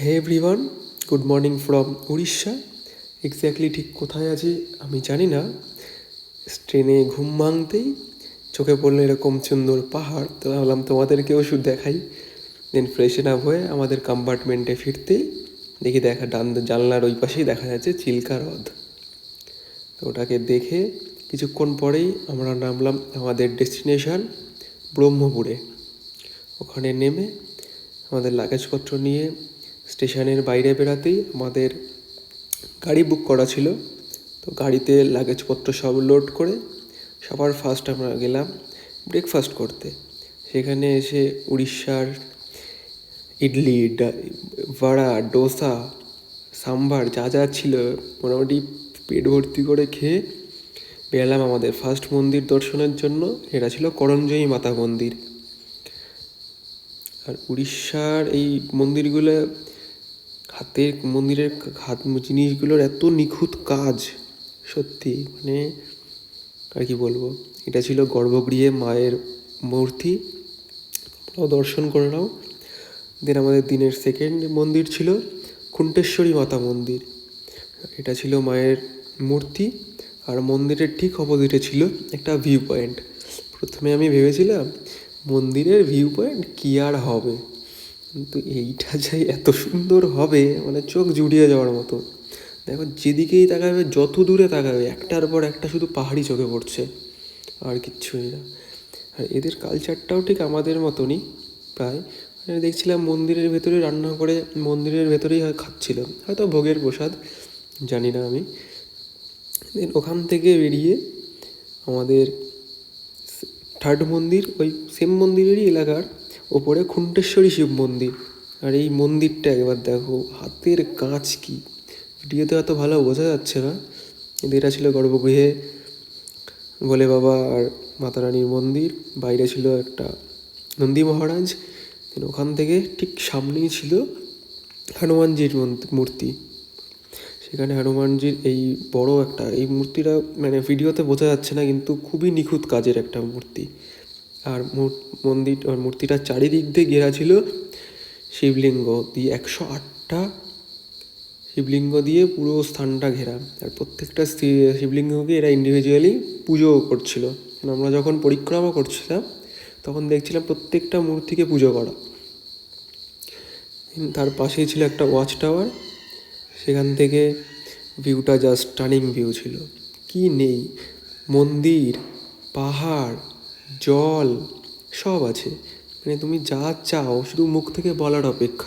Hey everyone, good morning from Orissa. Exactly ঠিক কোথায় আছি আমি জানি না। ট্রেনে ঘুম ভাঙতেই চোখে পড়লো এরকম সুন্দর পাহাড়, তো ভাবলাম তোমাদেরকেও শুধু দেখাই। দেন ফ্রেশন আপ হয়ে আমাদের কম্পার্টমেন্টে ফিরতেই দেখি জানলার ওই পাশেই দেখা যাচ্ছে চিল্কা হ্রদ। তো ওটাকে দেখে কিছুক্ষণ পরেই আমরা নামলাম আমাদের ডেস্টিনেশন ব্রহ্মপুরে। ওখানে নেমে আমাদের লাগেজপত্র নিয়ে স্টেশনের বাইরে বেরাতেই আমাদের গাড়ি বুক করা ছিল। তো গাড়িতে লাগেজপত্র সব লোড করে সবার ফার্স্ট আমরা গেলাম ব্রেকফাস্ট করতে। সেখানে এসে উড়িষ্যার ইডলি, বড়া, ডোসা, সাম্বার যা যা ছিল মোটামুটি পেট ভর্তি করে খেয়ে বেরালাম আমাদের ফার্স্ট মন্দির দর্শনের জন্য। এটা ছিল করঞ্জয়ী মাতা মন্দির। আর উড়িষ্যার এই মন্দিরগুলো, হাতের মন্দিরের হাত জিনিসগুলোর এত নিখুঁত কাজ, সত্যি মানে আর কি বলবো। এটা ছিল গর্ভগৃহে মায়ের মূর্তি, দর্শন করে নাও। দেন আমাদের দিনের সেকেন্ড মন্দির ছিল কুণ্টেশ্বরী মাতা মন্দির। এটা ছিল মায়ের মূর্তি, আর মন্দিরের ঠিক অপোজিটে ছিল একটা ভিউ পয়েন্ট। প্রথমে আমি ভেবেছিলাম মন্দিরের ভিউ পয়েন্ট কী আর হবে, কিন্তু এইটা যাই এত সুন্দর হবে মানে চোখ জুড়িয়ে যাওয়ার মতো। দেখো যেদিকেই তাকাবে, যত দূরে তাকাবে, একটার পর একটা শুধু পাহাড়ি চোখে পড়ছে, আর কিচ্ছুই না। আর এদের কালচারটাও ঠিক আমাদের মতনই প্রায়। মানে দেখছিলাম মন্দিরের ভেতরে রান্না করে মন্দিরের ভেতরেই খাচ্ছিল, হয়তো ভোগের প্রসাদ, জানি না আমি। দেন ওখান থেকে বেরিয়ে আমাদের থার্ড মন্দির, ওই সেম মন্দিরেরই এলাকার ওপরে খুন্টেশ্বরী শিব মন্দির। আর এই মন্দিরটা একবার দেখো, হাতের কাজ কি, ভিডিওতে অত ভালো বোঝা যাচ্ছে না, কিন্তু এটা ছিল গর্ভগৃহে ভোলে বাবা আর মাতা রানীর মন্দির। বাইরে ছিল একটা নন্দী মহারাজ। ওখান থেকে ঠিক সামনেই ছিল হনুমানজির মূর্তি। সেখানে হনুমানজির এই বড় একটা এই মূর্তিটা মানে ভিডিওতে বোঝা যাচ্ছে না, কিন্তু খুবই নিখুঁত কাজের একটা মূর্তি। আর মূর্তিটার চারিদিক দিয়ে ঘেরা ছিল শিবলিঙ্গ দিয়ে, 108টা শিবলিঙ্গ দিয়ে পুরো স্থানটা ঘেরা। আর প্রত্যেকটা শিবলিঙ্গকে এরা ইন্ডিভিজুয়ালি পুজোও করছিল। আমরা যখন পরিক্রমা করছিলাম তখন দেখছিলাম প্রত্যেকটা মূর্তিকে পুজো করা। তার পাশেই ছিল একটা ওয়াচ টাওয়ার, সেখান থেকে ভিউটা জাস্ট স্টানিং ভিউ ছিল। কি নেই, মন্দির, পাহাড়, জল সব আছে, মানে তুমি যা চাও শুধু মুখ থেকে বলার অপেক্ষা।